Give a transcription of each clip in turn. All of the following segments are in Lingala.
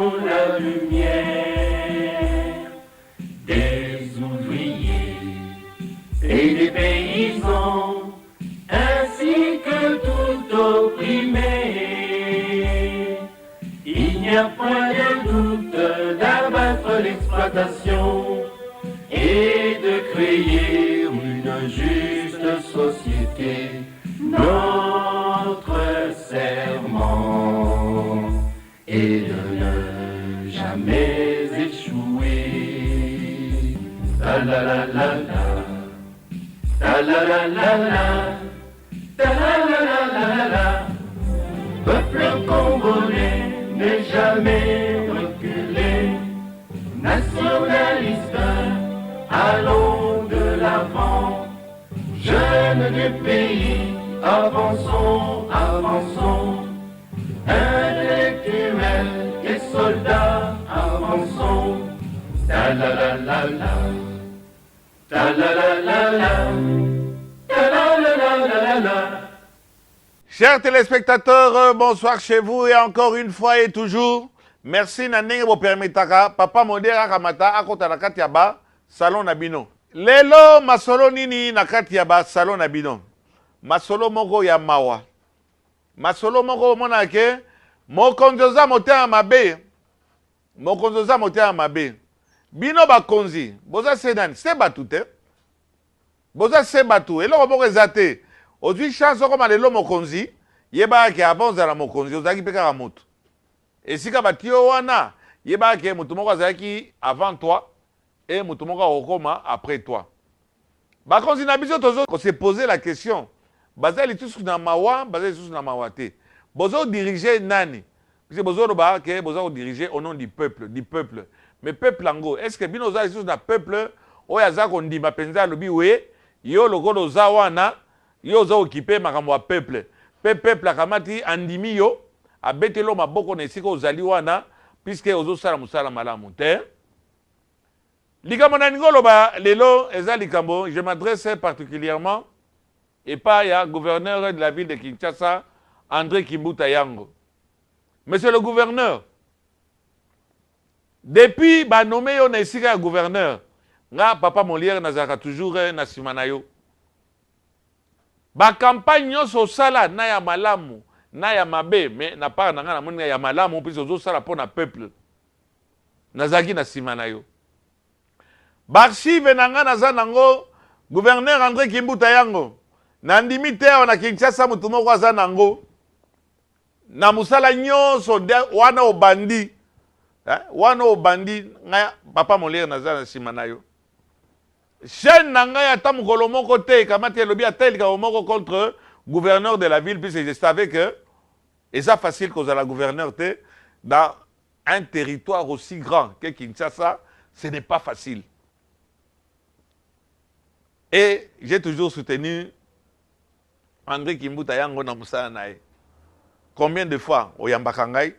dans la lumière. Des ouvriers et des paysans, ainsi que tout opprimé. Il n'y a point de doute d'abattre l'exploitation et de créer une juste société. Notre serment est de ne jamais échouer. Ta la la la la, ta la la la la, ta la la la la la. Peuple congolais n'est jamais reculé. Nationaliste, allons de l'avant. Jeunes du pays, avançons, avançons. Intellectuels et soldats, avançons. Ta la la la la, ta la la la la, ta la la la la la. Chers téléspectateurs, bonsoir chez vous et encore une fois et toujours. Merci Nanenge bo permetaka papa modera kamata akota na kati ya ba salon na bino. Lelo masolo nini na kati ya ba salon na bino. Masolo moko ya mawa. Masolo moko mona ke mokonzoza motema mabe. Mokonzoza motema mabe. Bino bakonzi, boza senani, se batu te. Boza se batu, eloko moko ezate. Ozwi chance comme lelo mokonzi, yeba ke avant za mokonzi, ozaki peka moto. Esika batio wana, yeba ke mutu moko azaki avant toi et mutu moko okoma après toi. Bakonzi na biso tozo ko se poser la question. Bazali tous na mawa, bazali tous na mawate. Bozo diriger nani? Parce que bozo ba ke bozo diriger au nom du peuple, Mais peuple ango, est-ce que bino za tous na peuple oyaza ko ndima penza lobi we, yo lokolo za wana yo za occupé makambo ya peuple. Peuple akamati andimi yo abetelo maboko na esika ozali wana puisque ozosala musala malamu te. Likambo na ngolo ba lelo eza likambo, je m'adresse particulièrement et pas ya gouverneur de la ville de Kinshasa, André Kimbuta Yango. Monsieur le gouverneur, depuis ba nommé yo na esika ya gouverneur, nga papa Molière nazaka toujours na simana yo. Ba campagne nyonso sala na ya malamu na ya mabe mais na part na nga na moni ya malamu puis ozo sala pour na peuple nazaki na sima na yo. Ba archive na nga naza nango gouverneur André Kimbuta Yango na ndimi te na Kinshasa mutu moko aza nango na musala nyonso wana obandi wana obandi nga papa Molière naza na sima na yo. Chaîne nanga ata mukolo moko te kamati elobi atel ka moko contre gouverneur de la ville puisque je savais que et ça facile cause à la gouverneur te dans un territoire aussi grand que Kinshasa, ce n'est pas facile. Et j'ai toujours soutenu André Kimbuta Yango na musala nae. Combien de fois oyambaka ngai?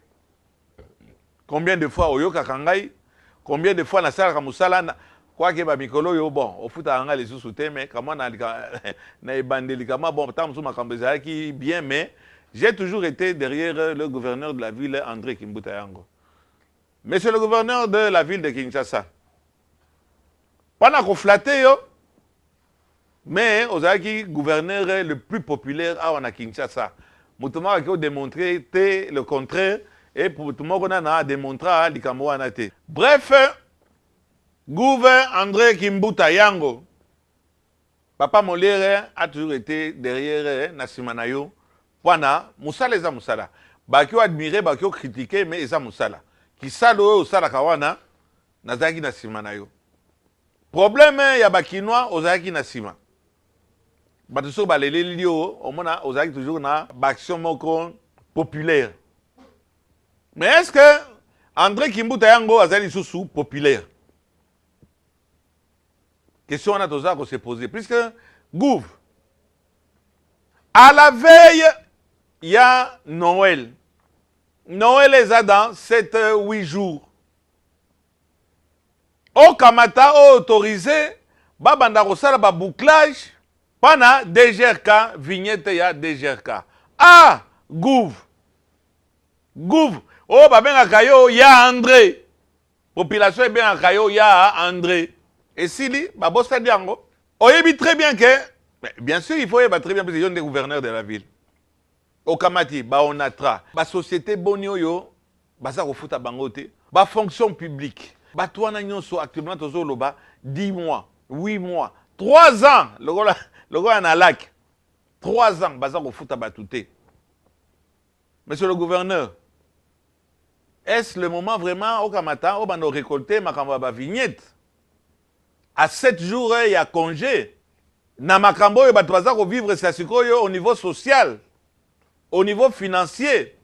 Combien de fois oyokaka ngai? Combien de fois na sala ka musala na quoi que ba mikolo yo bon au foot anga les sous mais comment na ebandeli kama bon tant sous makambeza qui bien mais j'ai toujours été derrière le gouverneur de la ville André Kimbuta Yango. Monsieur le gouverneur de la ville de Kinshasa. Pendant qu'on flattait yo mais ozaki gouverneur le plus populaire à Kinshasa. Mutuma qui a démontré le contraire et pour tout le monde a démontré likambo wana te. Bref, gouverneur André Kimbuta Yango, papa Molière a toujours été derrière Nasimanayo. Wana, musala eza musala. Bakio admirer, bakio critiquer, mais eza musala. Ki salo osala kawana, nazaki Nasimanayo. Problème ya bakinois ozaki Nasima. Batuso balele lio, omona ozaki toujours na baction moko populaire. Mais est-ce que André Kimbuta Yango azali sous populaire? Question on a tous à se poser. Puisque Gouv, à la veille, il y a Noël. Noël est dans 7-8 jours. Au Kamata, autorisé, babanda rosala ba bouclage, pana DGRK, vignette ya DGRK. Ah, Gouv. Gouv, Oh, babengaka yo ya André. Population ebengaka yo ya André. Et Sili, babosa diango. Oyebi très bien que, bien sûr, il faut y très bien parce qu'ils sont des gouverneurs de la ville. Au Kamati, Onatra, la société Bonioyo, Baza Rofuta Bangote, la fonction publique. Batouana Nyonso actuellement, 10 mois, 8 mois, 3 ans, le gars en a lac. 3 ans, Baza Rofuta Batouté. Monsieur le gouverneur, est-ce le moment vraiment au Kamata, où on a récolté ma vignette? À 7 jours, il y a congé. Na makambo, il y a vivre au niveau social, au niveau financier.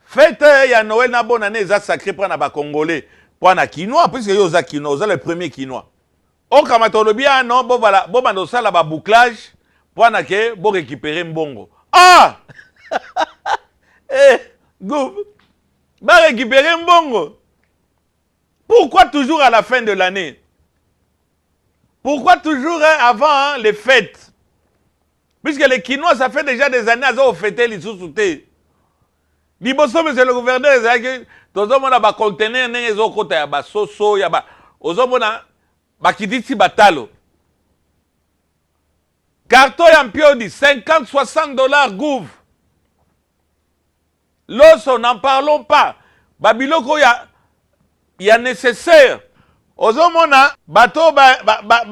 Faites, il y a Noël, na bonne année, ça sacré pour les Congolais. Pour les Quinois, puisque il y a Quinois, c'est le premier Quinois. Au Kamatolobia, non, bon, voilà, bon, on a la bouclage, pour récupérer Mbongo. Ah! Eh, Gouf, va récupérer Mbongo. Pourquoi toujours à la fin de l'année? Pourquoi toujours avant les fêtes? Puisque les Quinois, ça fait déjà des années, ils ont fêté les sous-soutés. Liboso, monsieur le gouverneur, c'est que tout le monde a des conteneurs, ils ont côté, il y a des soso, il y a des batalo. Carton en piodi, 50-60 $ gouv. L'os, n'en parlons pas. Babiloko, il y a nécessaire. Ozomona, bateau,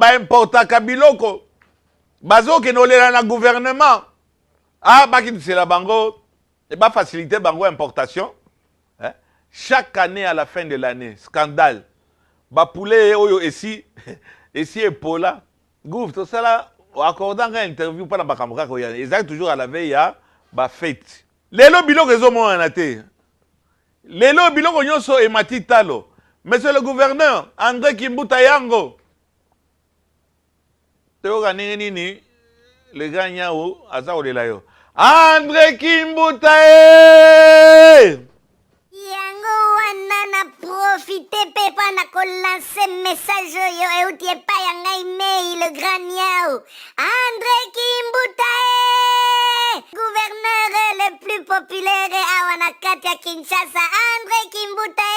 importa kabiloko. Bazo, qui n'ont le gouvernement. Ah, c'est la bango. Et pas faciliter bango importation. Hein? Chaque année, à la fin de l'année, scandale. Poulet, ici, ici, et Paula. Gouv, tout ça là, accordant une interview, pas dans Bakamra, ils arrivent toujours à la veille, à fête. Lelo biloko ezomo anate. Lelo biloko nyonso emati talo. Monsieur le gouverneur, André Kimbuta Yango. Teo ganini ni le gagnao azao de layo. André Kimbuta Yango wana profite pepa na lancer message yo e utie pa yanga email le gagnao. André Kimbuta gouverneur le plus populaire à Wanakati à Kinshasa, André Kimbuta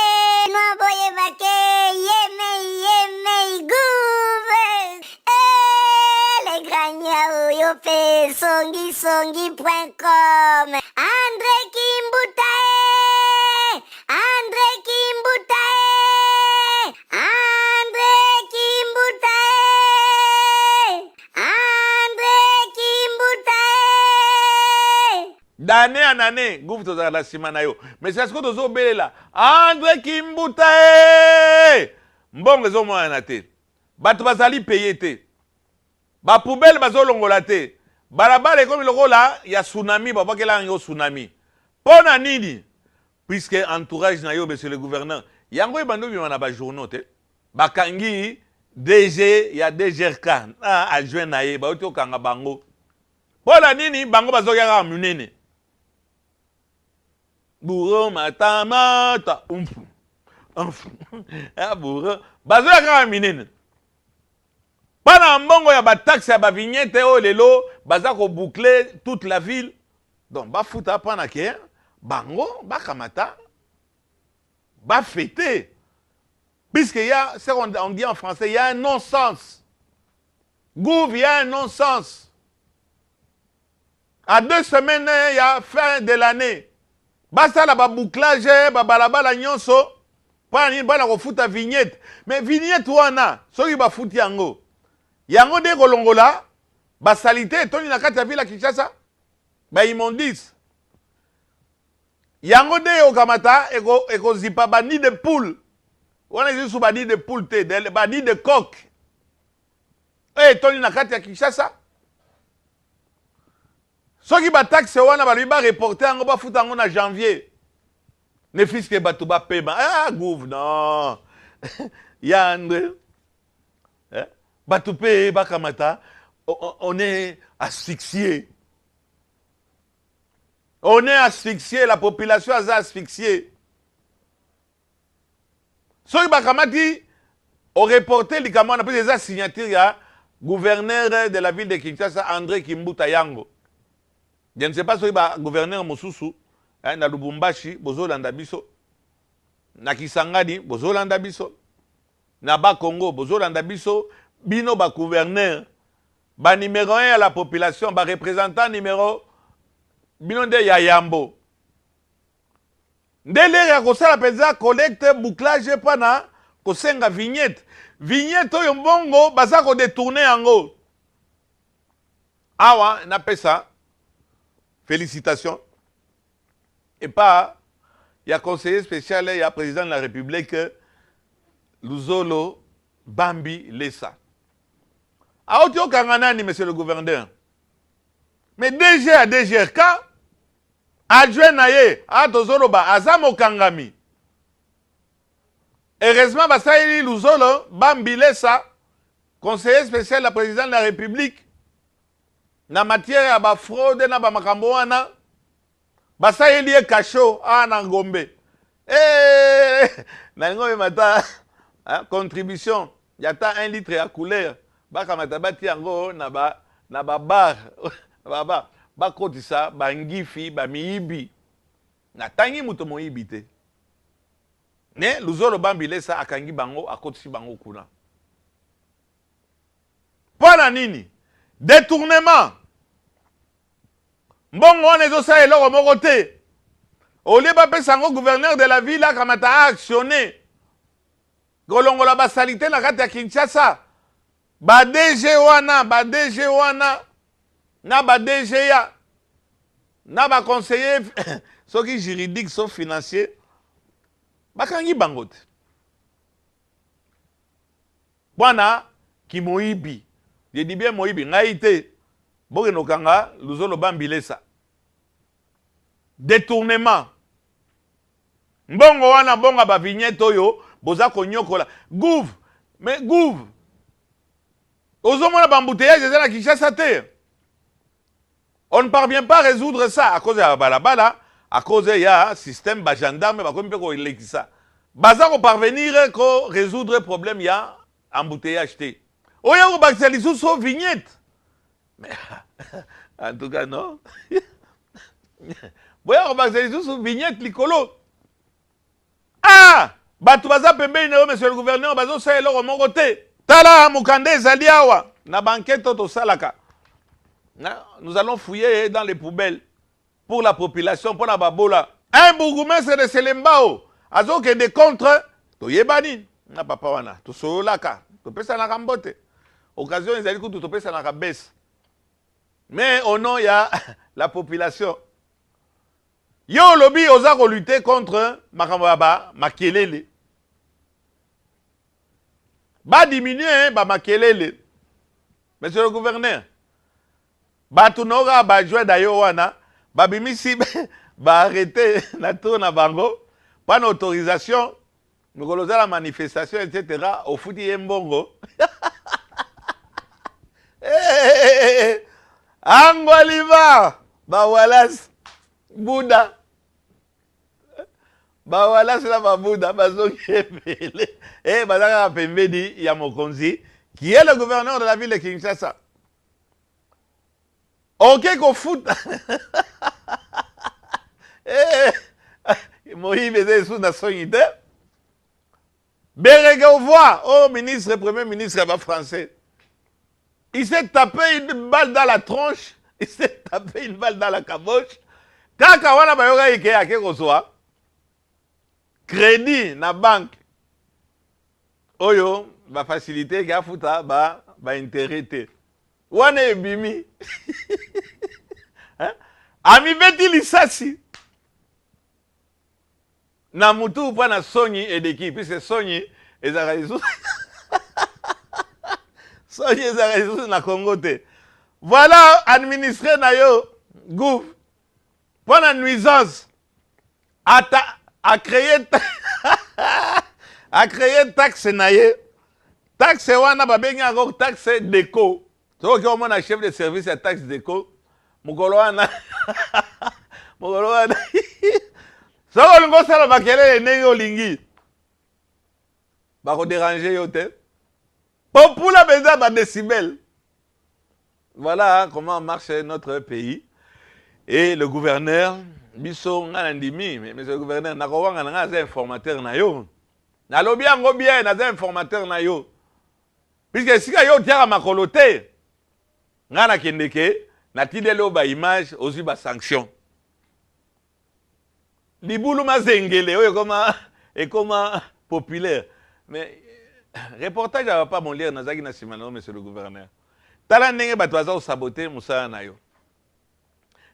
no boye bake yeme gouve le gagnao yo pe songi.com. André Kimbuta André Kimbuta André Kimbuta André Kimbuta d'année en année, Gouf to la simanayo. Mais c'est ce que tu as là. André Kimbuta mbongo ezomo anate. Bato bazali payé te. Ba poubelle bazolongola te. Balabala comme lokola ya tsunami, ba bakela yo tsunami. Pona nini? Puisque entourage na yo monsieur le gouverneur, yango ebando bima na ba journaux te. Bakangi DG ya DGRK adjoint na ye ba oti okanga bango. Pona nini bango bazoyaka munene. Bourreau matamata bourreau bazoyaka munene. Pana mbongo ya ba taxe ya ba vignette o lelo baza ko boucler toute la ville. Donc ba futa pana ke bango ba kamata ba fêter. Puisque il y a ce qu'on dit en français, il y a un non-sens. Gouv, il y a un non-sens. À 2 semaines, il y a fin de l'année. Basta la ba bouclage, ba balabala nyonso, pa ni ba na ko futa vignette. Mais vignette wana, soki ba futi yango. Yango de kolongola, ba salité toni na kati ya ville ya Kinshasa. Ba immondice. Yango de okamata eko zipa ba nid de poule. Wana isu ba nid de poule te, ba nid de coq. Toni na kati ya Kinshasa. Soki ba taxe wana ba lui ba reporter yango ba futa yango na janvier. Ne fiske bato ba paiement. Ah Gouv non. Ya André. Bato pe ba kamata. On est asphyxié. On est asphyxié, la population est asphyxiée. Soki ba kamati au reporter likamana on a pris des signatures ya gouverneur de la ville de Kinshasa André Kimbuta Yango. Je ne sais pas si le gouverneur Moussousou, na Lubumbashi bozolanda biso, na Kisangani bozolanda biso, na Bas-Congo bozolanda biso, bino ba gouverneur, ba numéro 1 à la population, ba représentant numéro bino nde ya Yambo. Ndele ya kosala penza collecte bouclage pana kosenga vignette. Vignette oyo mbongo baza ko détourner yango. Awa na pesa. Félicitations. Et pas il y a conseiller spécial, il y a président de la République Luzolo Bambi Lessa. Aotio Kanganani, monsieur le gouverneur. Mais DG à DGRK, adjoint naye, Atozoloba, Azamo Kangami. Heureusement, Basaïli Luzolo Bambi Lessa, conseiller spécial de la présidente de la République, na matière ya fraude na makambo wana, Basaïli e kacho, na Ngombe. Na Ngombe mata, contribution, yata 1 litre ya couleur. Baka matabati yango na ba bar ba kotisa ba ngifi ba miibi na tangi muto moyibi te ne Luzolo Bambi Lessa akangi bango akotisi bango kuna pona nini détournement mbongo wana ezosa eloko moko te olie bapesa yango gouverneur de la ville akamata actionné kolongola basalite na kati ya Kinshasa. Ba DG wana, na ba DG ya, na ba conseiller, ceux qui juridique, sauf financier, bakangi bangote. Bwana, ki moibi, je dis bien moibi, ngaïte, boke nokanga, Luzolo Bambi Lessa. Détournement. Mbongo wana, bonga ba vignette oyo, boza konyokola. Gouv, mais gouv. Ozomona bambouteillage ezala Kinshasa te. On ne parvient pas à résoudre ça à cause de la balabala, à cause de ya système ba gendarme ba komi pe ko elekisa. Baza ko parvenir ko résoudre problème ya embouteillage te. Oya ko bakisali sous vignette. Mais en tout cas non. Boya ko bakisali sous vignette likolo. Ah, batu baza pembeni na monsieur le gouverneur bazo sa eloko moko te. Tala mukande ezali awa na banquette to salaka. Nous allons fouiller dans les poubelles pour la population, pour la babola. Un bourgmestre de Selembao azo ke de contre to yebani na papa wana to solaka to pesa na kambote. Occasion ezali ku to pesa na kabes. Mais au nom ya la population. Yo lobby oza ko lutter contre makamba makelele. Ba diminuer ba makelele. Monsieur le gouverneur. Ba tunora ba jouer d'ailleurs wana, ba bimisi ba arrêter na tour na bango, pas d'autorisation, nous colosa la manifestation etc. au fouti yembongo. Angoliva ba walas Bouddha. Ba wala c'est la babouda bazongepele bazaka pembedi ya mokonzi qui est le gouverneur de la ville de Kinshasa. OK ko foot. Moïse est sous na sonité. Berega au voix oh ministre premier ministre français. Il s'est tapé une balle dans la tronche, il s'est tapé une balle dans la caboche. Kaka wana bayoka ike ake kozwa. Crédit na banque oyo ba facilité ga futa ba intérêt te wana ebimi ami beti lisasi na mutu pa na sonyi edeki puisque sonyi ezaka isu sonyi ezaka isu na Congo te voilà administré na yo gouv pour la nuisance a créé taxe naye taxe wana babengi encore taxe déco to ki omona chef de service ya taxe déco mukolo wana soko lingo sala bakelele ndenge olingi bako déranger yo te popula beza ba décibel. Voilà comment marche notre pays et le gouverneur biso nga ndimi mais monsieur le gouverneur nakowanga nga za informateur na yo nalobi yango bien naza informateur na yo puisque sika yo tiaka makolo te nga nakendeke natindeli ba image ozwi ba sanction libulu mazengele oyo ekoma populaire mais reportage va pas mon lire nazaki na simano monsieur le gouverneur tala ndenge bato baza kosabote mosala na yo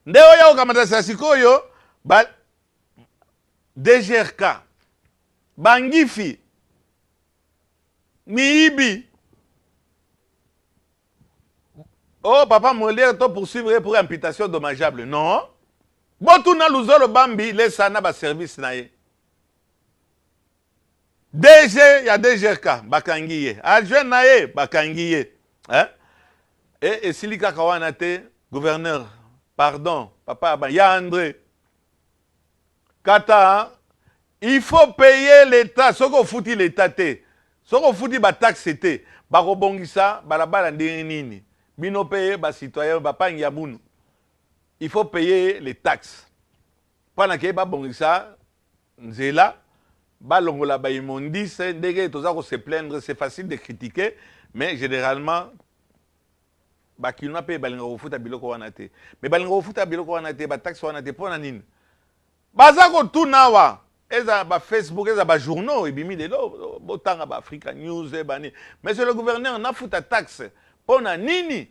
nde oyo okamata sikoyo ba DGRK bangifi miibi oh papa Molière to poursuivre pour imputation dommageable non botuna luzolo bambi lesana ba service na ye DG ya DGRK bakangi ye adjoint na ye bakangi ye hein et silika kawana te gouverneur pardon papa ya André Kata il faut payer l'état soko futi l'état te soko futi ba taxe te ba kobongisa balabala ndenge nini bino payer ba citoyen ba pangi ya bunu il faut payer les taxes pendant que ba bongisa nzela ba longola ba immondice ndenge toza ko se plaindre c'est facile de critiquer mais généralement ba kilona pe balinga kofuta biloko wana te mais balinga kofuta biloko wana te ba taxe wana te pona nini baza ko tunawa eza ba Facebook eza ba journaux ebimi lelo botanga ba Africa News e bani monsieur le gouverneur na futa taxe pona nini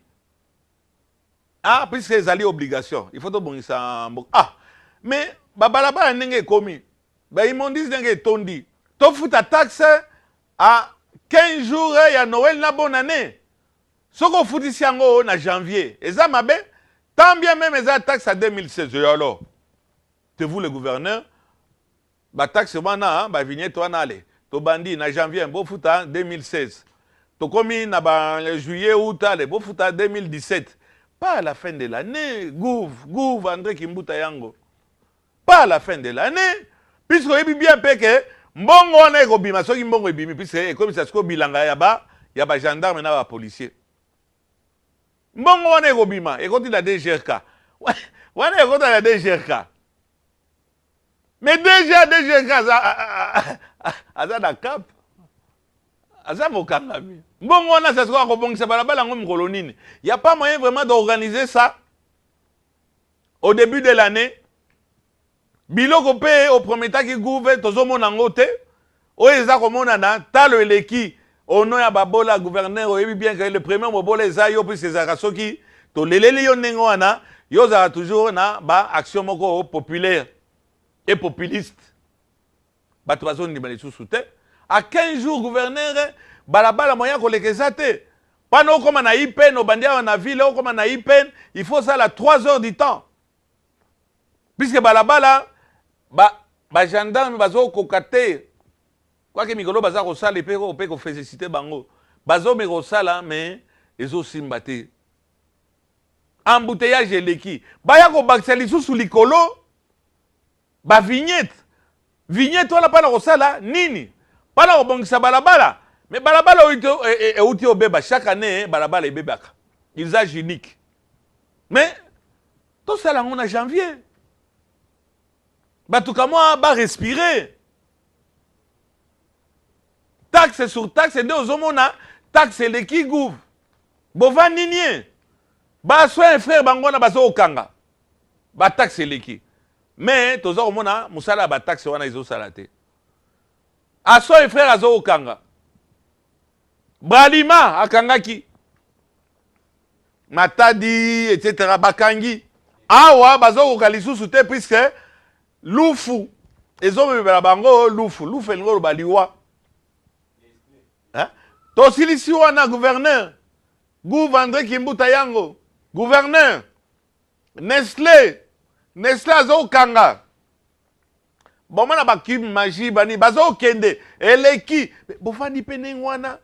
ah puisque ezali obligation il faut to bongisa ah mais ba balabala ndenge komi ba immondice ndenge tondi to futa taxe à 15 jours ya Noël na bonne année soko futisi yango na janvier eza mabe tant bien même eza taxe à 2016 et alors c'est vous le gouverneur ba taxe wana ba vignette wana ale to bandi na janvier bo futa 2016 to komi na ba juillet août ale bo futa 2017 pas à la fin de l'année gouv André Kimbuta yango pas à la fin de l'année puisque yebi bien pe que mbongo wana ekobima soki mbongo ebimi puisque comme ça siko bilanga ya ba gendarme na ba policier mbongo wana ekobima ekoti la DGRK wana ekoti la DGRK mais déjà DGRK aza na cap aza mokangami mbongo wana ça siko akobongisa balabala ngo mikolo nini y a pas moyen vraiment d'organiser ça au début de l'année biloko pe au premier temps qui gouve tozomona ngo te oyo eza komonana talo eleki ono ya babola gouverneur oyebi bien que le premier mobola eza yo puis ezalaka soki toleleli yo ndenge wana yo ozala toujours na ba action moko populaire et populiste bato bazondima lisusu te à 15 jours gouverneur balabala moyen koleka eza te pana okoma na ipen obandi awa na ville okoma na ipen il faut ça la 3 heures du temps puisque balabala ba gendarme bazokoka te kwake mikolo baza kosala pe ko féliciter bango bazo me kosala mais ezosimba te embouteillage eleki baya kobakisa lisusu likolo ba vignette wana pana kosala nini pana kobongisa balabala mais balabala euti obeba chaque année balabala ebebaka usage unique mais tosala ngo na janvier batuka moi ba respirer taxe sur taxe nde ozomona taxe eleki gouv bova nini ba soin frère bango na bazo okanga ba taxe eleki mais toza komona musala ba taxe wana ezosala te aso frère azo okanga Bralima akangaki Matadi etc bakangi awa bazo koka lisusu te puisque lufu ezomemela bango lufu elingo baliwa hein tosilisi wana gouverneur gouv André Kimbuta yango gouverneur Nestlé azo kanga bomana bakim magie bani bazo kende eleki bofandi pene ngwana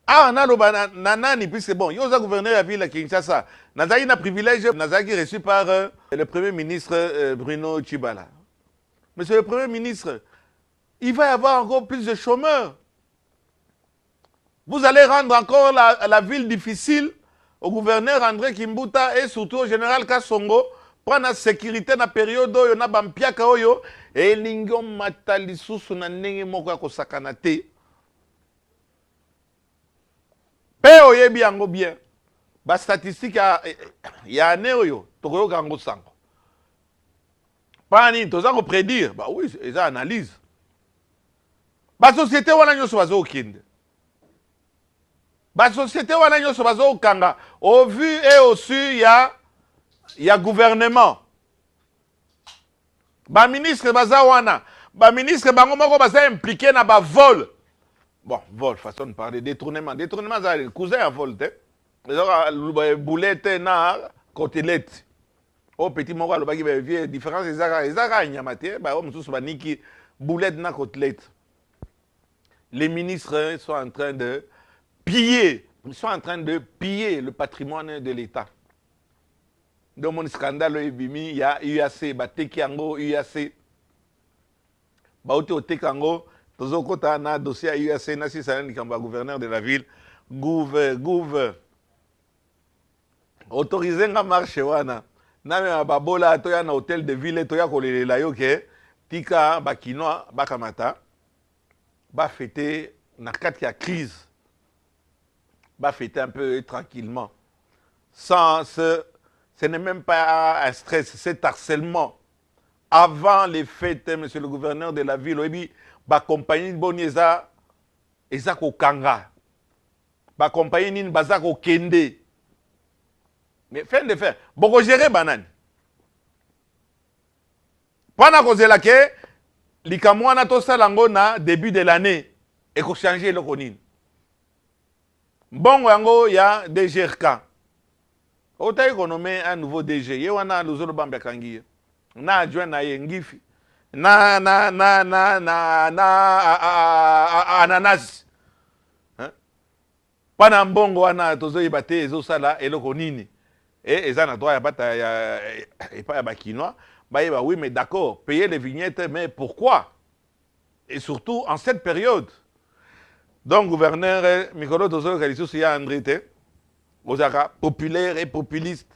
ah naloba nani puisque bon yoza gouverneur ya ville Kinshasa nazaki na privilège nazaki reçu par le premier ministre Bruno Tshibala. Monsieur le premier ministre, il va y avoir encore plus de chômeurs. Vous allez rendre encore la ville difficile au gouverneur André Kimbuta et surtout au général Kassongo pour la sécurité na période oyo na bampiaka oyo elingi omata lisusu na ndenge moko ya kosakana te pe oyebi yango bien bastatistique ya ane oyo tokoyoka yango sango pani toza koprédire bah oui eza analyse basociété wana nyonso bazokende basociété wana nyonso bazokanga au vu et au su ya gouvernement baministre baza wana baministre bango moko baza impliqué na bavol bon vol façon de parler détournement za cousin ya vol te ezaka boulette na côtelette au petit moko alobaki bavie différence ezaka nyama te bao mosusu baniki boulette na côtelette. Les ministres sont en train de piller le patrimoine de l'État. Dans mon scandale, il y a UAC, Bateki Ango, UAC. Baote Otekango, Tozokota na dossier à UAC, Nassi Salan Kamba, gouverneur de la ville, Gouver. Autorisé nga marche wana. Na me babola toya na hôtel de ville toya kolela yo ke tika bakinoa bakamata. Va fêter na kati ya crise, va fêter un peu tranquillement, sans ce n'est même pas un stress, c'est harcèlement. Avant les fêtes, monsieur le gouverneur de la ville, oui, ba compagnie boni eza ko kanga, ba compagnie nin baza ko kende. Mais fin de faire, boko gérer banane. Pendant cause la ke likamwana to salango na début de l'année et ko changer le konine. Bon yango ya DGRK. Ota économie un nouveau DG. Ye wana luzolo bamba kangi. Na adjoint na yengifi. Ananas. Hein? Pana mbongo wana tozo yibate ezo sala eloko nini. Et eza na droit ya bata ya pas ya bakinois. Bah oui, mais d'accord, payer les vignettes, mais pourquoi? Et surtout en cette période. Donc, gouverneur, Mikolo Tozo Kalisou, c'est André Te, Ozaka, populaire et populiste.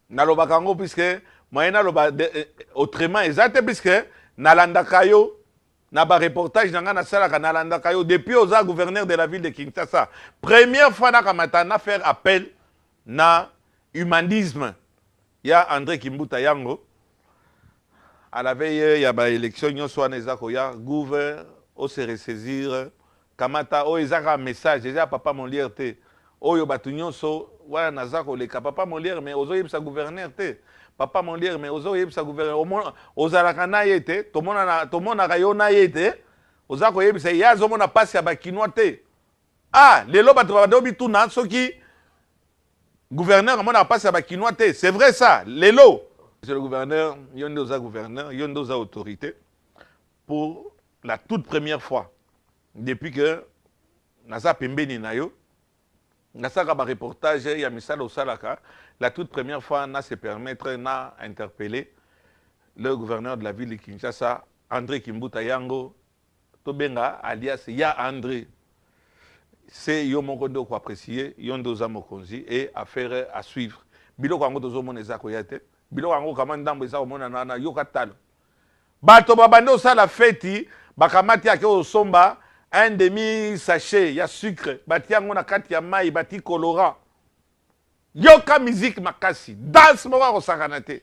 Nalobakango, puisque, moyena loba, autrement, exact, puisque, Nalandakayo, Naba reportage, Nangana Salaka, Nalandakayo, depuis Oza, gouverneur de la ville de Kinshasa. Première fois, Nakamatana, faire appel, na humanisme. Il y a André Kimbuta Yango. À la veille, il y a l'élection, il y a gouvernement, au se ressaisir, Kamata, oh, il y a un message, il y a papa mon lire, oh, il y a so, voilà, Nazako, les papa mon lire, mais aux autres, ça gouverneur, papa mon lire, mais aux autres, ça gouverneur, aux Arakana, yete, tout le monde a rayona, yete, aux Ako, il y a un monde passé à Bakinois, ah, les lobes, tout le ce qui. Gouverneur, on a passé à Bakinois, c'est vrai ça, les lots. C'est le gouverneur, il y a une autorité. Pour la toute première fois, depuis que Nasa Pembeni Nayo, Nasa Kaba reportage, il y a Missal au Salaka, la toute première fois, Nasa se permettre d'interpeller le gouverneur de la ville de Kinshasa, André Kimbuta Yango, Tobenga, alias Ya André. C'est Yomongondo ko apprécier, Yondo Zamokonzi et affaire à suivre. Bilo Kango Tozo Moneza Koyate, Bilo Kango Kamandambo Eza Monana Yokatal. Bato Babando sa la fête, Bakamati Ake Osomba, un demi sachet, ya sucre, Batiango na kati ya mai, bati colorant. Yoka musique makasi, danse moka ko sakanate.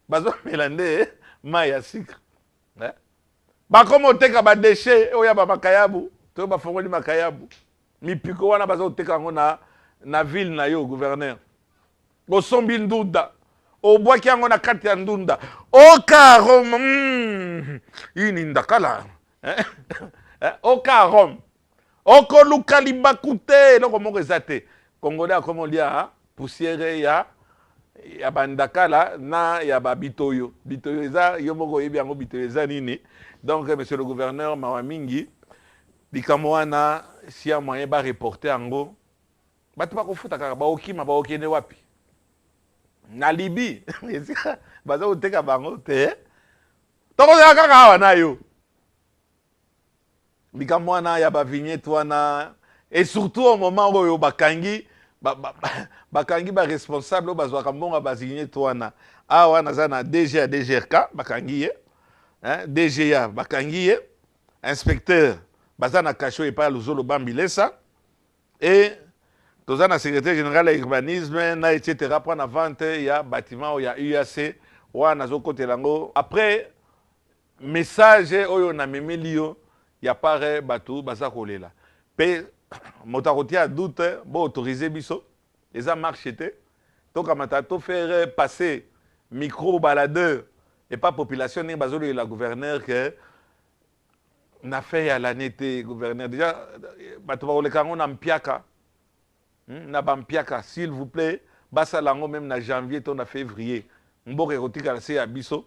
Bazo melande mai ya sucre. Bakomo teka ba déchet, oya ba makayabu, to ba fongoli makayabu. Mi piko wana bazo teka ngo na ville na yo gouverneur. Go sombi ndunda. O bois ki ngo na kati ya ndunda. O karom. Ini ndakala. O karom. O koluka libakute loko moko ezate. Congolais a comme on dit poussière ya bandakala na ya babitoyo. Bitoyo eza yo moko yebi yango bitoyo eza nini. Donc monsieur le gouverneur Mawamingi likambo wana si ya moyen ba reporter yango bato ba kofuta kaka ba okima ba okende wapi na Libye baza koteka bango te tokozala kaka awa na yo likambo wana ya ba vignette wana et surtout au moment oyo bakangi bakangi ba responsable bazwaka mbongo basigné twana awa naza na DG DGRK bakangi ye hein DGA bakangi ye inspecteur baza na cachot epai Luzolo Bambilesa et toza na secrétaire général ya urbanisme na etc pour na vente ya bâtiment ya UAC wana zokotela ngo après message oyo na memeli yo ya pare batu baza kolela pe moto akotia doute bo autoriser biso eza marché te tokamata to faire passer micro baladeur et pas population ndenge bazolela gouverneur que na fait ya l'année te gouverneur déjà bato bakoleka ngo na mpiaka na bampiaka s'il vous plaît basala ngo même na janvier to na février mboka ekotikala se ya biso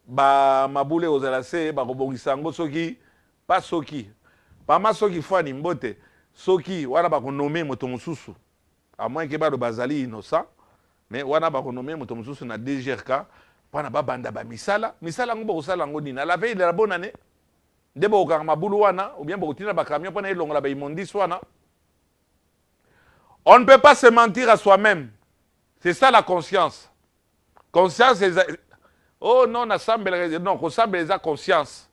ba mabule ozala se bakobongisa ngo soki pas soki pama soki fwani mbote soki wana bakonome moto mosusu à moins que bado bazali innocent mais wana bakonome moto mosusu na DGRK pana babanda ba misala ngo bokosala ngo nini à la veille de la bonne année nde bokanga mabulu wana ou bien bokotina ba camion pana elongola ba imondis wana. On ne peut pas se mentir à soi-même. C'est ça la conscience. Conscience, oh non, non, ressemble les conscience.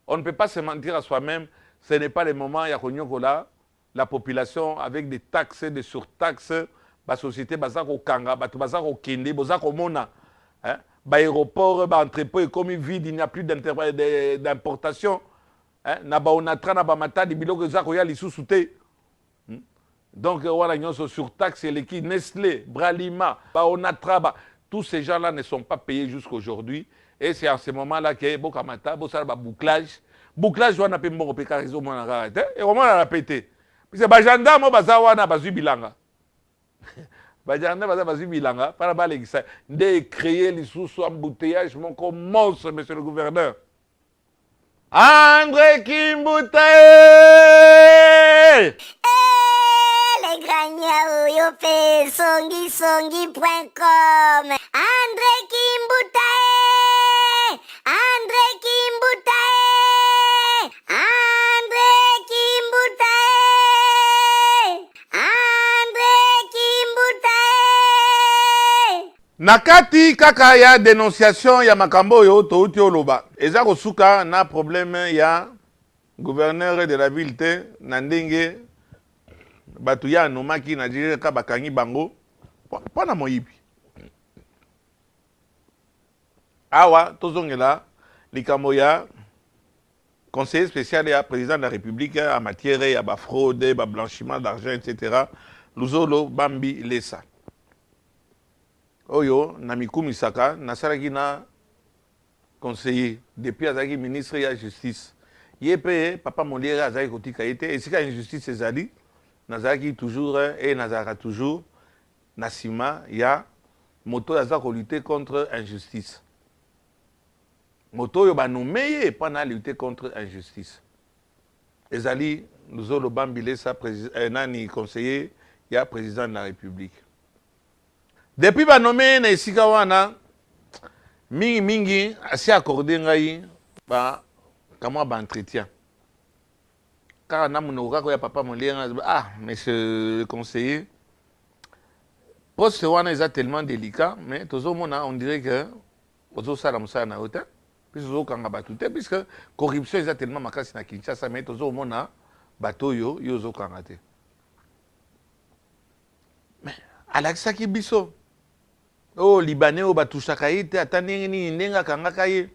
On ne peut pas se mentir à soi-même. Ce n'est pas le moment, il y a la population avec des taxes, des surtaxes, la société, bazako kanga, bazako kende, bazako mona, l'aéroport, l'entrepôt, comme vide, il n'y a plus d'importation. Na ba onatra na ba mata di biloko zako ya lisusu. Donc, voilà, nous sommes sur taxe, l'équipe Nestlé, Bralima, Baonatraba, tous ces gens-là ne sont pas payés jusqu'à aujourd'hui. Et c'est à ce moment-là que Bokamata, Bossala, bouclage. Bouclage, on a payé mon pécar, ils ont arrêté. Et on a pété. Puis c'est Bajanda, moi, Bazawana, Bazu Bilanga. Bajanda, Bazu Bilanga, par là-bas, de créer les sous-embouteillages, mon commence, monsieur le gouverneur. André Kimbutae! Les Gragnaou, yo fait songi.com. André Kimbutae! André Kimbutae! André Kimbutae! André Kimbutae! Nakati kaka ya dénonciation ya makambo yo touti oloba. Eza kosuka na problème ya gouverneur de la ville te na ndenge batu ya nomaki na jireka bakangi bango pana moyibi. Awa tozongela likambo ya conseiller spécial ya président de la République en matière ya ba fraude, ba blanchiment d'argent, etc. Luzolo Bambilesa. Oyo na mikumisaka nasalaki na conseiller depuis azaki ministre ya justice. Yepe papa Molière azaki kotika ete esika injustice ezali nazaki toujours et nazaka toujours nasima ya moto azako lutter contre injustice. Moto yo banomeye pana lutter contre injustice. Ezali Luzolo Bambilesa nani conseiller ya président de la République. Depuis banomeye na esika wana mingi asi accordé ngai ba kamwa ba entretien. Car na munoko ko ya papa Molière monsieur le conseiller poste wana est tellement délicat mais tozo mona on dirait que ozo sala musala na hota puis ozo kanga batute puisque corruption est tellement makasi na Kinshasa mais tozo mona batoyo yo ozo kanga te. Mais alakisaki biso oh libanais o batushaka ite atandenge ni ndenga kanga kaye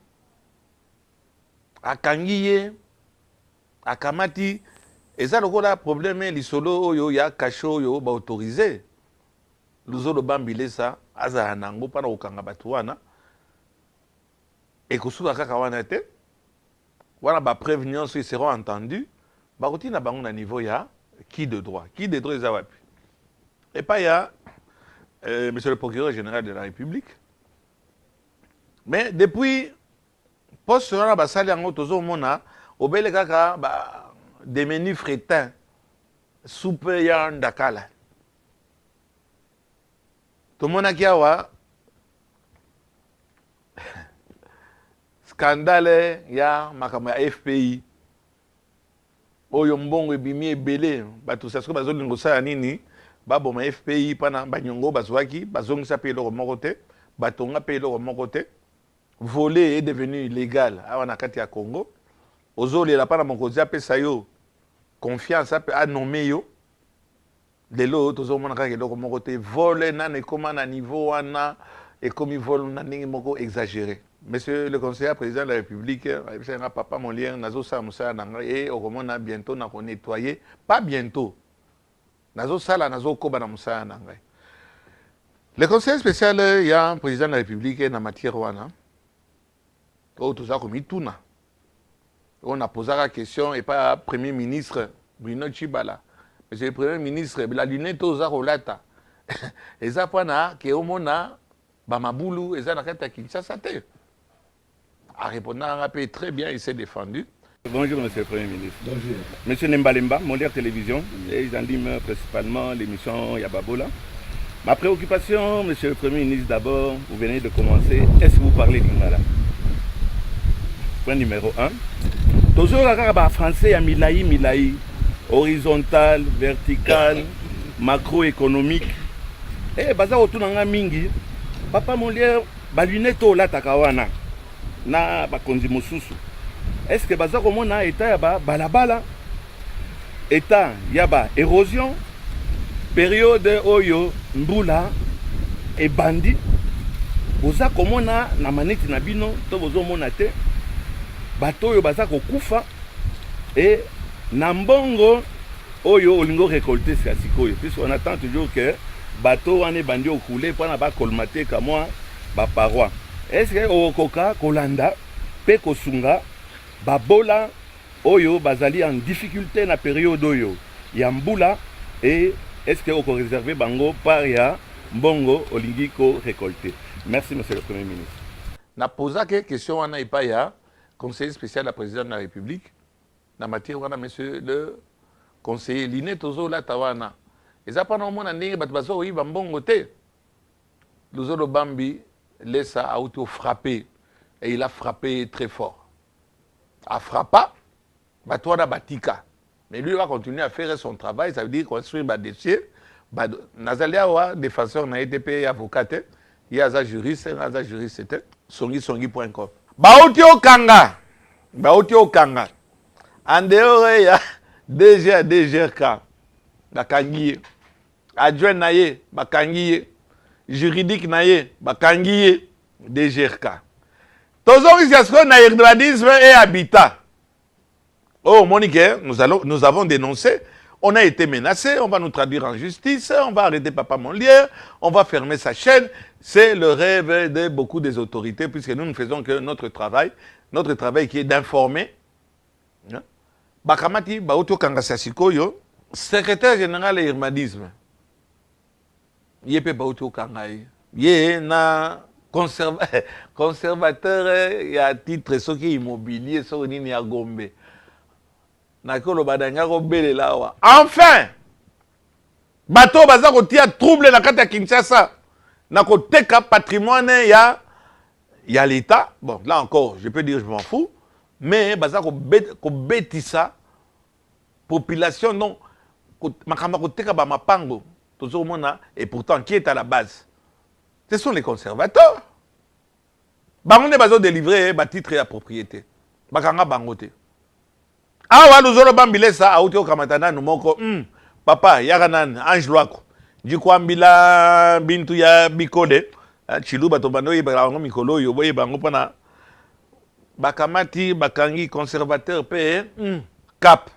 akangiye akamati eza lokola problème lisolo oyo ya kasho oyo ba autorisé Luzolo Bambilesa azala nango pana kokanga batu wana ekosuka kaka wana te wana ba prévenance ils seront entendus bakoti na bango na niveau ya qui de droit eza wapi et pas ya monsieur le procureur général de la République. Mais depuis poste wana basali yango tozo mona obele kaka ba des menus frétins soupe ya ndakala. Tomona kiawa scandale ya makambo ya FPI oyo mbongo ebimi ebele bato sasko bazolingo sala nini baboma FPI pana banyongo bazwaki bazongisa pe eloko moko te batonga pe eloko moko te voler est devenu illégal awa na kati ya Congo ozolela pana mokonzi apesa yo confiance a nommé yo lelo tozomona kaka eloko moko te vole nana ekoma na niveau wana ekomi vole na ndenge moko exagéré. Monsieur le conseiller président de la République, papa Molière, nazo sa musala nanga et okomona bientôt na ko nettoyer, pas bientôt. Nazo sala nazo koba na musala nanga. Le conseiller spécial il y a un président de la République na matière wana. Oh tout ça comme ituna. On a posé la question et pas premier ministre Bruno Chibala. Monsieur le premier ministre la lunette aux arolata. Et ça pana ke omona ba mabulu et ça na kata Kinshasa te. À répondre à un rappel très bien, il s'est défendu. Bonjour Monsieur le Premier ministre. Bonjour. Monsieur Nembalemba, Mondial Télévision, et j'anime principalement l'émission Yababola. Ma préoccupation, Monsieur le Premier ministre, d'abord, vous venez de commencer, est-ce que vous parlez lingala? Point numéro 1. Toujours la français à Milaï, horizontal, vertical, macroéconomique. Eh, baza autour d'un mingi, papa Molière, lunette au takawana. Na bakonzi mosusu est-ce que baza komona état ya balabala état ya érosion période oyo mbula et bandi boza komona na maneti na bino to bozo mona te bato oyo baza kokufa et na mbongo oyo olingo récolter c'est sikoyo puisqu'on attend toujours que bato wane bandi okule pour na ba colmater ka moi ba paroi. Est-ce que okoka kolanda pe kosunga babola oyo bazali en difficulté na période oyo ya mbula et est-ce que oko réserver bango par ya mbongo olingi ko récolter? Merci Monsieur le Premier ministre. Na posa que question wana ipa ya conseiller spécial de la présidente de la République na matière wana monsieur le conseiller Liné tozo la tawana. Eza pa na mona ndenge bato bazo yi mbongo te. Luzolo Bambi laissa a auto-frappé et il a frappé très fort. A frappa, Batouana Batika. Mais lui va continuer à faire son travail, ça veut dire construire des dossiers. Nazalia, défenseur n'a été payé avocat, il y a un juriste, c'était songi.com. Baouti au Kanga, en dehors, il y a DGRK, Bakangiye, adjoint Naye, Bakangiye. Juridique naye bakangiye DGRK. Autorisation na urbanisme et habitat. Oh Monique, nous avons dénoncé, on a été menacé, on va nous traduire en justice, on va arrêter papa Molière, on va fermer sa chaîne. C'est le rêve de beaucoup des autorités puisque nous ne faisons que notre travail qui est d'informer. Bakamati Baoto Kangasasikoyo, secrétaire général de l'urbanisme. Yé Bauto Kangai. Yé na conservateur ya titre soki immobilier so nini ya Gombe. Na kolo badanga ko belela wa. Enfin! Bato baza ko tia trouble na kati ya Kinshasa. Na ko teka patrimoine ya l'État. Bon, là encore, je peux dire je m'en fous, mais baza ko betisa population non makamba ko teka ba mapango. Et pourtant, qui est à la base? Ce sont les conservateurs. Bango bazo délivrer ba titre à propriété. Bakanga bangote. Awa luzolo bambile sa auti o kamatana no moko. Papa yaganan ange lwako. Jikwambila bintu ya bikode. Chiluba to bando yibango mikolo yo boye bango pana bakamati bakangi conservateur pe cap.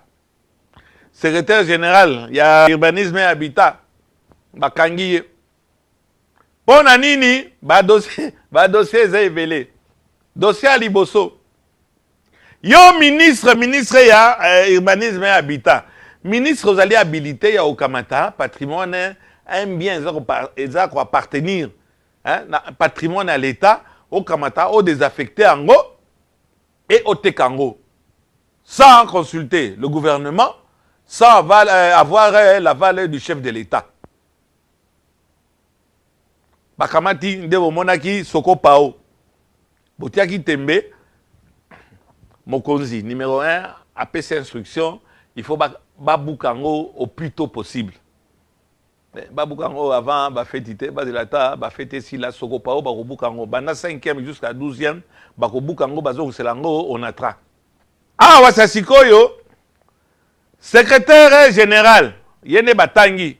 Secrétaire général, il y a urbanisme et habitat. Bakangi. Pona nini, ba dossier zévelé. Dossier à Liboso. Yo ministre ya urbanisme et habitat. Ministre aux alliés habilités ya Okamata, patrimoine, un bien, ils ont appartenir, patrimoine à l'État, Okamata, au désaffecté en go et au Tekango. Sans consulter le gouvernement, sans avoir l'aval du chef de l'État. Bakamati ndevo monaki soko pao. Botiaki tembe. Mokonzi, numéro 1, à PC instruction, il faut baboukango au plus tôt possible. Babukango avant, bafetite, bazelata, bafete si la sokopao, bakobukango. Bana 5e jusqu'à 12e, bakobukango, bazo selango, on attraque. Ah, wasasikoyo, secrétaire général, yene batangi,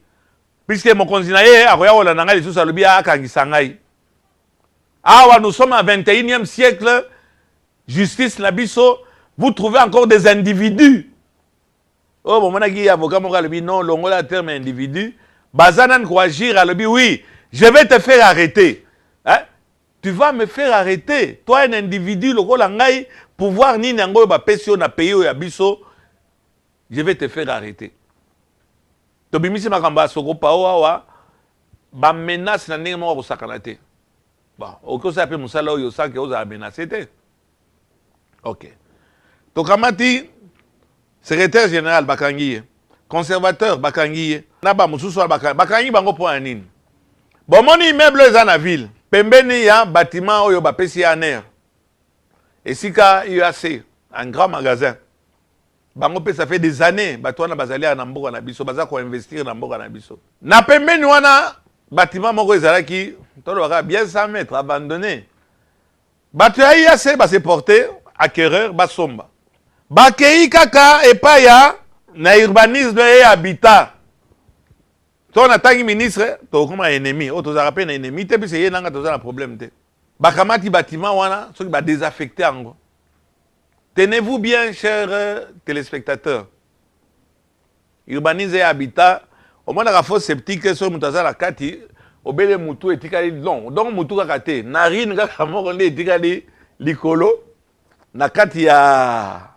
puisque mon konzinaye, akoya wala nanga, les sous alubia, akangisangai. Ah, nous sommes au 21e siècle, justice labiso, vous trouvez encore des individus. Oh, bon, mon avocat, mon gars, non, l'ongola terme individu. Bazanan ko agir à l'obi, oui, je vais te faire arrêter. Hein? Tu vas me faire arrêter. Toi, un individu, le rôle en pouvoir ni nango ba pesio na payo ya biso, je vais te faire arrêter. To bimisi makamba soko pa wa ba menace na ndenge mo ko sakanate. Bon, oko sa pe musala oyo sa ke oza menacer te. OK. To kamati secrétaire général bakangi, conservateur bakangi. Naba mususu bakangi bango po anine. Bon moni immeuble za na ville. Pembeni ya bâtiment oyo bapesi ya aner. Esika UAC, un grand magasin. Bango pe ça fait des années batwana bazali na mboka na biso baza ko investir na mboka na biso. Na pembeni wana bâtiment moko ezalaki tolo ka bien 100 mètres abandonné. Batu ya UAC ba se porter acquéreur basomba. Bakei kaka epaya na urbanisme et habitat. Ton attaque ministre, tu comme un ennemi. Oh, tu as rappelé un ennemi, tu sais, il y a un problème. Bakamati bâtiment, wana, ceux qui va désaffecter en gros. Tenez-vous bien, chers téléspectateurs. Urbaniser habitat, au moins la fausse sceptique sur Moutaza la Kati, au bel moutou et tikali long. Donc moutou kakate, narine kakamo on est tikali likolo, na Kati ya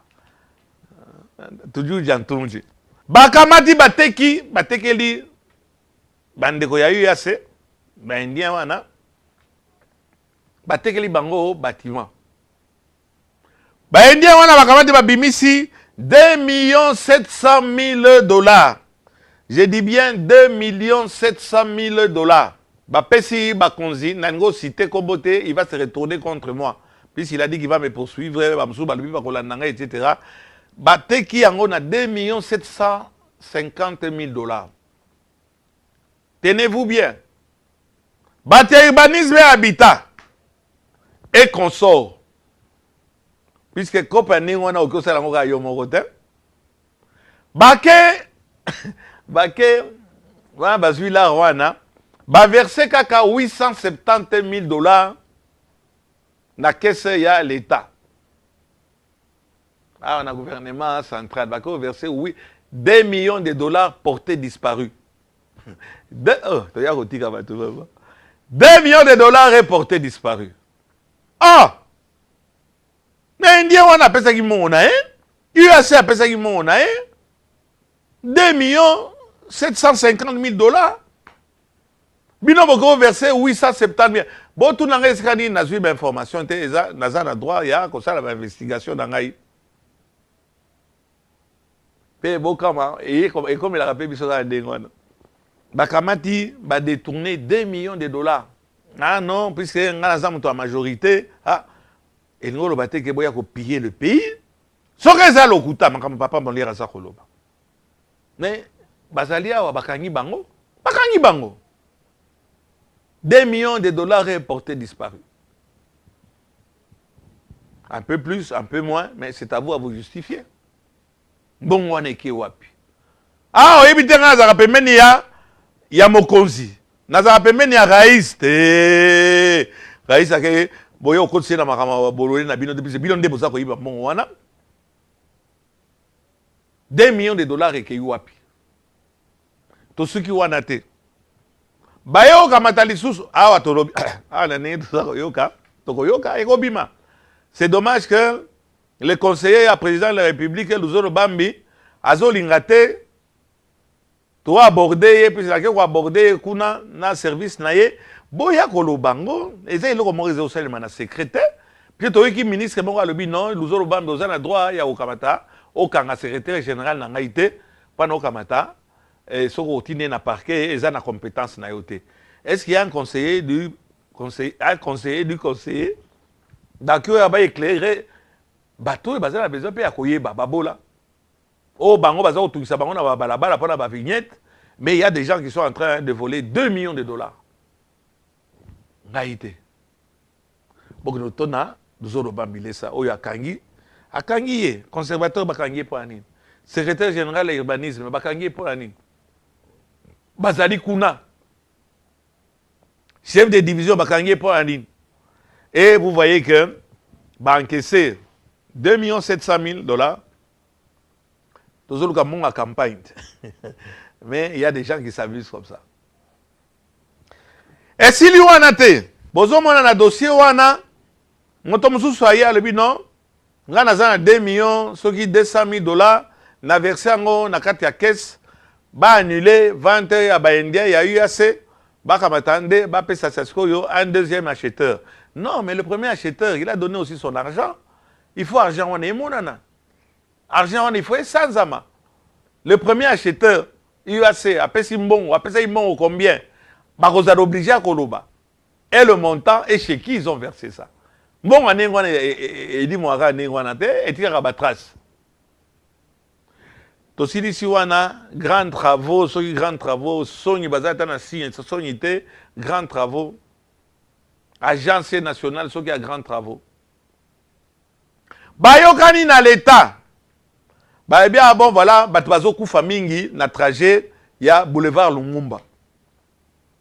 toujours jantunji. Bakamati batekeli bandeko ya UAC, ba indien wana, batekeli bango bâtiment. Ba indien wana bakamati babimisi 2 700 000 $. Je dis bien 2 700 000 $. Ba pesi ba konzi, nango cité kobote, il va se retourner contre moi. Puisqu'il a dit qu'il va me poursuivre, ba msou ba lubi ba kolandanga, etc. Ba teki yango na 2 750 000 $. Tenez-vous bien. Bâti urbanisme et habitat et consort. Puisque compagnie on a au cours de la moka yomogote. Baké, voilà, bazui la wana, ba versé kaka 870 000 $ na caisse ya l'État. Ah, on a gouvernement central, bako versé 2 millions de $ portés disparus. 2 millions de $ reportés disparus. Ah! Mais Indien, on appelle ça qui mona, hein? UAC appelle ça qui mona, hein? 2 750 000 $. Bino boko versé 870 000. Bon, tout n'a pas dit n'a eu d'information, n'a pas droit, il y a comme ça l'investigation dans l'AI. Et comme il a rappelé, il a dit Bakamati va détourner 2 millions de $. Ah non, puisque nous avons la majorité, et nous avons piller le pays. Ce que c'est le coup, papa m'a dit ça. Mais, Bazalia ou Bakangi Bango, 2 millions de $ reportés disparus. Un peu plus, un peu moins, mais c'est à vous justifier. Bon, on est qui wapi. Ah, oui, bien, nous avons payé ya mokonzi. Nazara pembeni ya rais te. Rais ake boyo okotse na makama bolole na bino depuis bino nde boza ko yiba mbongo wana. 2 millions de $ eke wapi. To suki wana te. Bayo kamata lisusu awa tolobi. Ah na ne to yoka. To yoka eko bima. C'est dommage que le conseiller à président de la République Luzolo Bambi azolingate to aborder puis la ko aborder kuna na service na ye boya kolobango eza iloko morize au salima na secrétaire puis to ki ministre moko alobi non Luzolo Bambi oza na droit ya okamata okanga secrétaire général na ngaite pana okamata et soko otine na parquet eza na compétence na yote. Est-ce qu'il y a un conseiller du conseiller d'accord ba éclairer bateau bazala na besoin pe ya koyeba babola. Oh bango baza otungisa bango na balabala pona ba vignette Mais il y a des gens qui sont en train de voler 2 millions de dollars. Ngaïté. Donc nous tona nous avons bambilé ça. Oya Kangi, a Kangi conservateur Bakangi pour Anine. Secrétaire général de l'urbanisme Bakangi pour Anine. Bazali Kuna. Chef de division Bakangi pour Anine. Et vous voyez que va encaisser 2 700 000 dollars. Tous les gens à campagne. Mais il y a des gens qui s'amusent comme ça. Et si lui a été, bozo mona na dossier wana, moto mususu aya le bino, nga na 2 millions, soki 200 000 dollars, na versé ngo na kati ya caisse, ba annuler vente ya ba indien ya UAC, ba kamatande, ba pesa sasko yo un deuxième acheteur. Non, mais le premier acheteur, il a donné aussi son argent. Il faut argent wana emonana. Argent wana il faut sans ama. Le premier acheteur UAC, après Simbon, après ça ils combien? Bah, vous êtes obligé à Koloba. Et le montant, et chez qui ils ont versé ça. Bon, on est dit, moi, et tu as trace. Aussi, ici, on a grands travaux, ceux qui grands travaux, Sony Bazatana signe, Sony grands travaux. Agence nationale, ceux qui a grands travaux. Bah, yokani na l'État. Bah, eh bien, bon, voilà, Batbazo Koufamingi, na trajet, il y a boulevard Lumumba.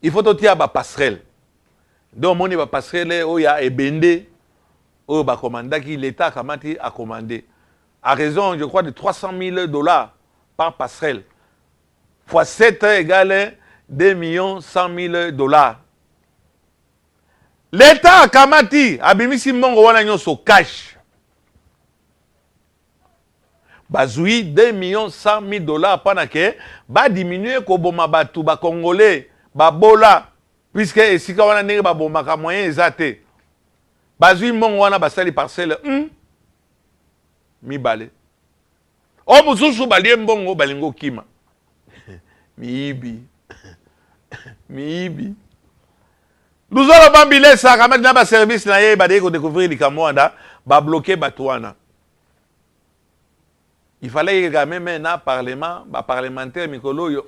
Il faut aussi avoir passerelle. Donc, on a passerelle où il y a Ebende, où il commandé, qui l'État a commandé. À raison, je crois, de 300 000 dollars par passerelle. Fois 7 égale 2 100 000 dollars. L'État a commandé, Abimisi Mongo wana so cash. Bazoui 2 100 000 dollars pendant que va diminuer Koboma Batu, ba Congolais. Babola, puisque si on a un bon moyen exact, bazui mon wana basali parcelle, mi balé. Oh, mususu balé mbongo balingo kima. Miibi. Miibi. Nous allons bambilé ça, quand même, dans le service, na yé, badé, qu'on découvrir les Kamwanda, ba bloquer Batouana. Il fallait quand même un parlement, ba parlementaire, Mikolo, yo,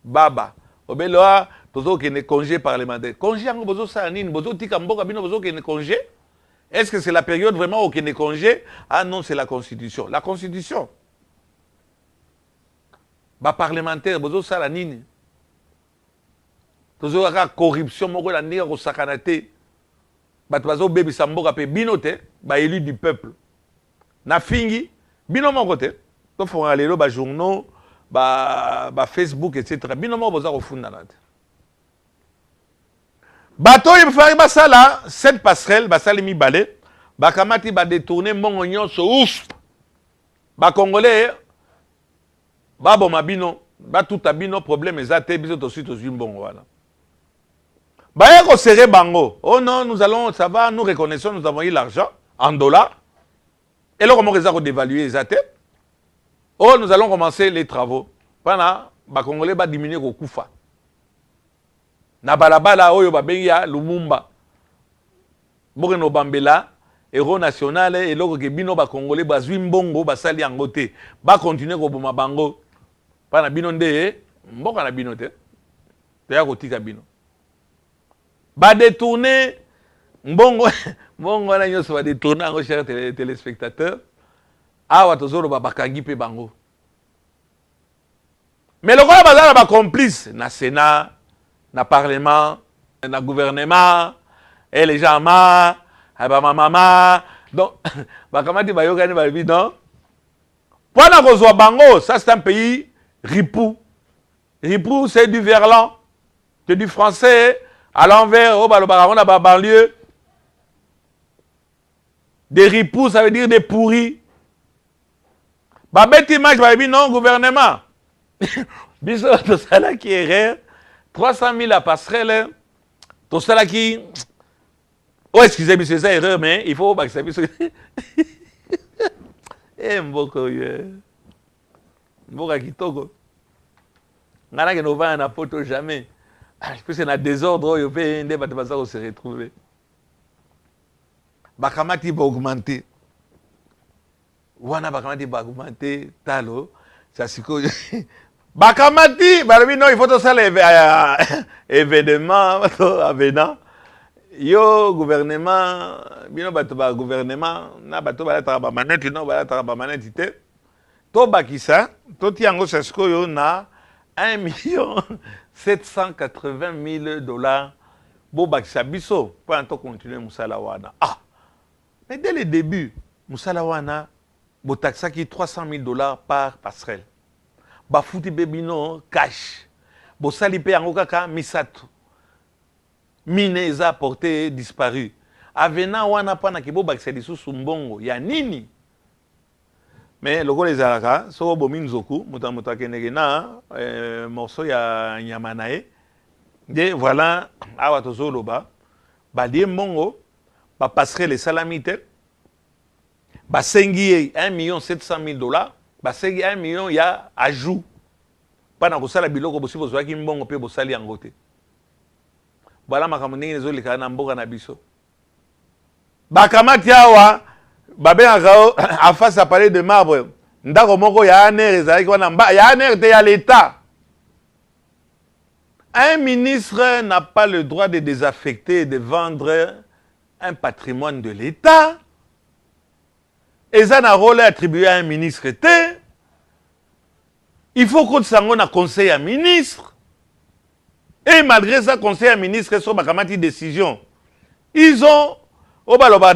baba. Obeloa, bozo qui est congé parlementaire. Congé, en bozo sanine, bozo tikamboka bino bozo qui est congé. Est-ce que c'est la période vraiment où qui est congé? Ah non, c'est la Constitution. La Constitution. Ba parlementaire, bozo salanine. Bozo la corruption, moko la nira au sakanate. Ba bozo bébé samboka pe binote, ba élu du peuple. Na fingi, bino mon côté. To font aller ba journaux. Facebook, etc. Binomo boza refunda nate. Bato il fari basala cette passerelle basali mi balé ba kamati ba détourner mongo nyonso ouf. Ba congolais ba bo mabino ba tout abino problème ezate biso to suite aux mbongo wana. Ba yako serrer bango. Oh non, nous allons ça va, nous reconnaissons nous avons eu l'argent en dollars. Et là comment réza ko dévaluer ezate. Oh, nous allons commencer les travaux. Pendant, les Congolais vont diminuer au Koufa. Na balabala oyo babengi Lumumba. Bokeno Bambela, héros national et loko ke bino ba Congolais bazwi mbongo basali yango te. Ba continuer ko boma bango. Pana bino nde mboka na bino te. Toya ko tika bino. Ba détourner mbongo mbongo na nyoso ba détourner ngo chers téléspectateurs. Awa tozoro ba bakangi pe bango. Mais le roi bazala ba complice na Sénat, na Parlement, na gouvernement, et les gens ma, ba maman. Donc ba kamati ba yokani ba bi non. Pendant qu'on soit bango, ça c'est un pays ripou. Ripou c'est du verlan, c'est du français à l'envers au balobaron na ba banlieue. Des ripou ça veut dire des pourris. Ba bête image ba bi non gouvernement. Biso to sala qui erreur 300 000 à passerelle to sala qui oh excusez-moi c'est ça erreur mais il faut que ça puisse eh mboko ye mboka kitoko ngana que no va na photo jamais je pense que na désordre yo pe ndé bato baza ko se retrouver bakamati ba augmenter wana bakamati ba augmenter talo ça siko Bakamati, non, il faut tout ça événement avenant. Yo gouvernement, bino bato ba gouvernement na bato ba la manette non ba la manette té. To bakisa, to ti yango sesko yo na 1,780,000 bo bakisa biso pour to continuer musala wana. Ah. Mais dès le début, musala wana bo taxaki $300,000 par passerelle. Ba futi bebino cash. Bo sali pe yango kaka misato. Mine eza porté disparu. Avena wana pana kibo bakisa lisusu mbongo ya nini? Mais logo les alaka, so bo minzoku, muta kenege na morceau ya nyamanae. De voilà awa tozoloba. Ba die mbongo ba passerait les salamites. Ba sengi $1,700,000, ba sengi 1 million ya ajout. Pana ko sala biloko bosi bozwaki mbongo pe bosali yango te. Voilà makambo ndenge ezoleka na mboka na biso. Bakamati awa babengaka en face à palais de marbre. Ndako moko ya aner ezalaki wana ya aner te ya l'État. Un ministre n'a pas le droit de désaffecter et de vendre un patrimoine de l'État. Et ça n'a rôle attribué à un ministre. Il faut qu'on s'en a conseil à ministre. Et malgré ça, conseil à ministre sur Bakamati décision. Ils ont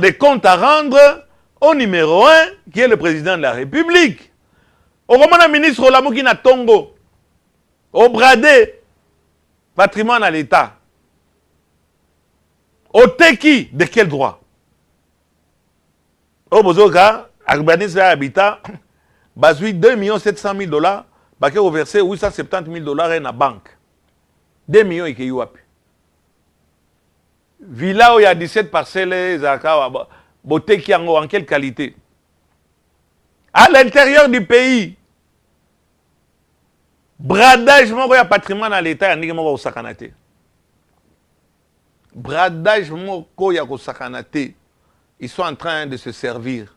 des comptes à rendre au numéro 1, qui est le président de la République. Au moment où ministre Olamuki na Tongo, au bradé, patrimoine à l'État. Au Teki, de quel droit? Au Bozoka, urbanisme et habitat, basui $2,700,000, baké au versé $870,000 à la banque. 2 millions et qui wapi. Villa où il y a 17 parcelles, beauté qui en quelle qualité? À l'intérieur du pays, bradage, mon patrimoine à l'État, il y a au sakanate. Bradage, mon sakanate. Ils sont en train de se servir.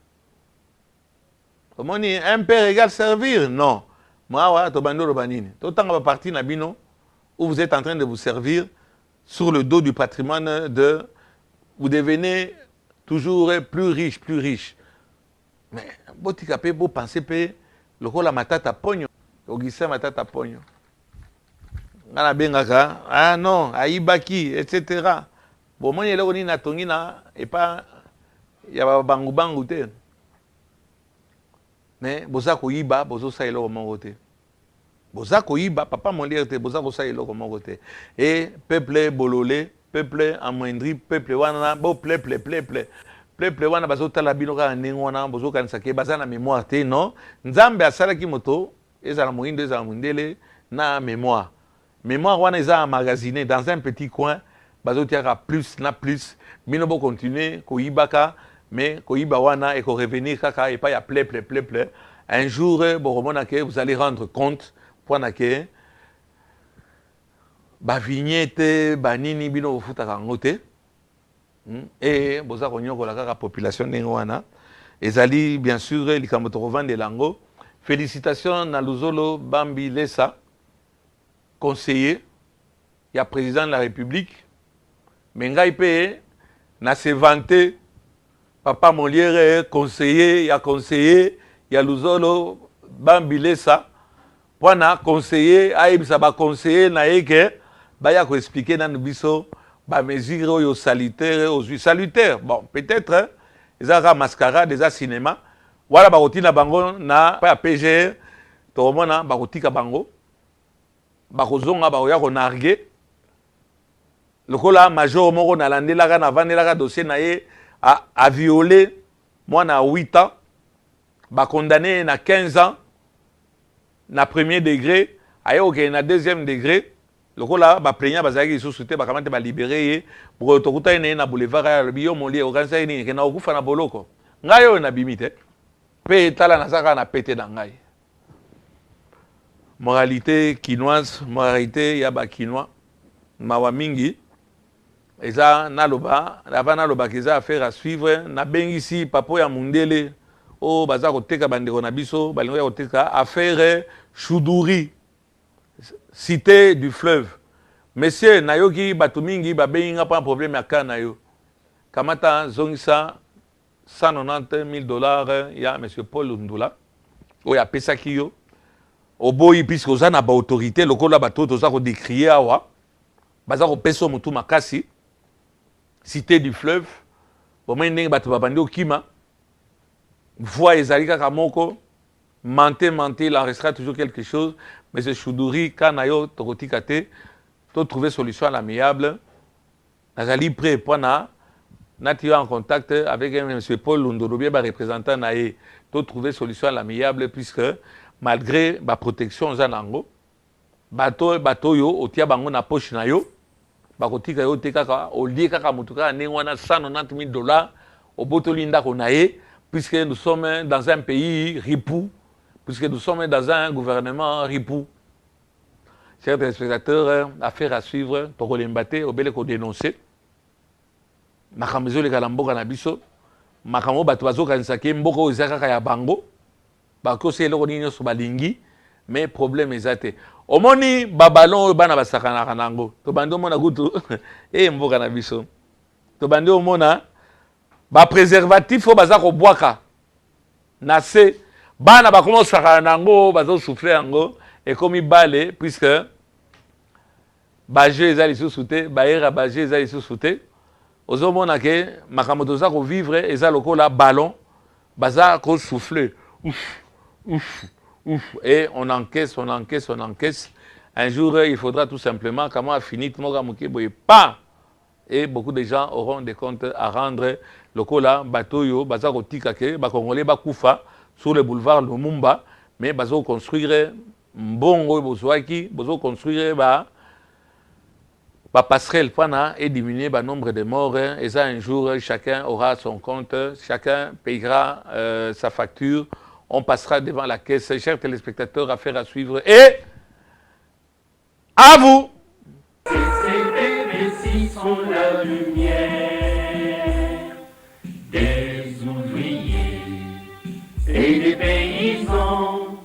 Comment on dit, un père égale servir? Non. Moi, to bando banine. Tout temps va partir na bino où vous êtes en train de vous servir sur le dos du patrimoine de... Vous devenez toujours plus riche, plus riche. Mais, vous pensez que le rôle de matata pogno, Augustin matata pogno. Ah non, aïbaki, etc. Bon, moi, il y a une natongina et pas... Il y a bangu bangu te. Mais, boza ko iba, bozo sa ilo mon côté. Boza ko iba, papa mon lire te, boza ko sa ilo mon côté. Et peuple bololé, peuple amoindri, peuple wana, bo peuple. Peuple wana bazo tala binoka ndingo wana, bozo kanisake baza na mémoire te, non? Nzambe asala ki moto, ezala moindo ezala mundele na mémoire. Mémoire wana eza emmagasiné dans un petit coin, bazo tiaka plus na plus, bino bo continuer ko ibaka. Mais Koiba wana et qu'on revenir kaka et pas ya ple. Un jour vous allez rendre compte pour que ba vignette banini bino futaka ngote et boza konyo la kaka population wana ezali bien sûr likambo revendre lango. Félicitations na Luzolo Bambi Lesa, conseiller ya président de la République. Mengai pe na se vanter Papa Molière conseiller, il y a Luzolo Bambilesa, pour conseiller, aïbisa ba conseiller naeke, ba ya ko expliquer dans le biso, ba mesure yo salutaire, salutaire. Bon, peut-être ils ont mascarade, des cinéma. Voilà ba rotina bango na pa PGR, to mona ba rotika bango. Ba kozonga ba ya ko narguer. Lokola major moko na landela na vandela dossier na ye a violé, moi, na 8 ans, bah condamné na 15 ans, na premier degré, ayo ok na deuxième degré, le coup là, bah plaignant, bah zaki sous souté, bah comment te bah libéré, pour te couper na boulevard, le bio mon lit, au cancer ni, que na okufa na boloko, ngayo na bimite, pe tala na saka na pété d'angai. Moralité quinoise, moralité yaba quinois, mawamingi. Et ça, naloba, avant naloba qu'ils a affaire à suivre, na bengisi papo ya mundele, o baza koteka bandeko na biso, balingo ya koteka affaire choudouri. cité du fleuve. Monsieur, nayoki batumingi babenga pas un problème à Kanayo. Kamata zongisa 190 000 $, il y a monsieur Paul Ndula. Il y a Pesakio. Au boy, puisque vous avez une autorité, le col bateau, vous avez décrié awa. Vous avez peso mutu makasi. Cité du fleuve. Vous avez une bateau babandi okima. Voix ezalika kamoko. Menté, il en restera toujours quelque chose. Mais ce Choudouri, Kanayo, Tokotikate, tu trouver solution à l'amiable. Nazali prêt pour tu en contact avec M. Paul Lundorobie, représentant naé, tu trouver solution à l'amiable puisque malgré la protection zanango, bateau yo otia bango na poche na yo, bakotika yo tekaka au lieu kaka mutuka nengwana 190 000 $, au botolinda konaé, puisque nous sommes dans un pays ripou, puisque nous sommes dans un gouvernement ripou. Chers téléspectateurs, affaire à suivre, pour l'embâter, au bel dénoncer. Makambezo le kalamboka na biso, makamo bato bazo kanisaki mboko ezaka ya bango, bako se eloko nini so balingi, mais problème ezate. Omoni babalon bana basakana kanango, to bando mona gutu mboka na biso. To bando mona ba préservatif o bazako boaka. Na se bana bakoma sakana nango bazo souffler yango et comme balé puisque ba jeu ezali sous-souté, ba era ba jeu ezali sous-souté. Ozomona ke makamoto za ko vivre eza lokola ballon baza ko souffler ouf et on encaisse un jour il faudra tout simplement comment finir moka mokebo pas et beaucoup de gens auront des comptes à rendre lokola batoyo baza ko tika ke ba congolais ba kufa sur le boulevard Lumumba mais bazo construire mbongo bozwaki bazo construire passerelle et diminuer le nombre de morts. Et ça, un jour, chacun aura son compte, chacun payera sa facture. On passera devant la caisse. Chers téléspectateurs, affaire à suivre. Et à vous! Ces bébés sont la lumière des ouvriers et des paysans,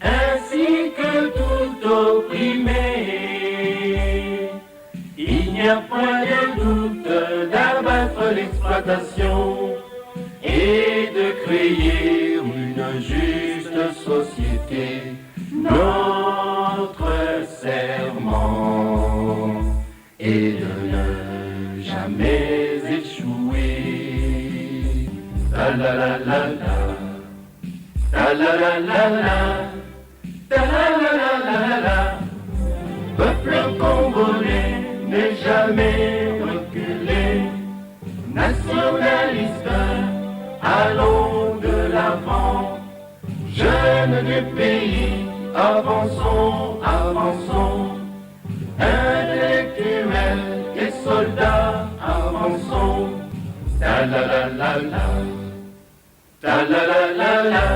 ainsi que tout opprimé. Il n'y a point de doute d'abattre l'exploitation et de créer une juste société. Notre serment est de ne jamais échouer. Ta la la la la, ta la la la la, ta la la la la la. Peuple congolais n'est jamais reculé, nationaliste, allons de l'avant, jeunes du pays, avançons, intellectuels et soldats, avançons, ta la la la la, ta la la la la.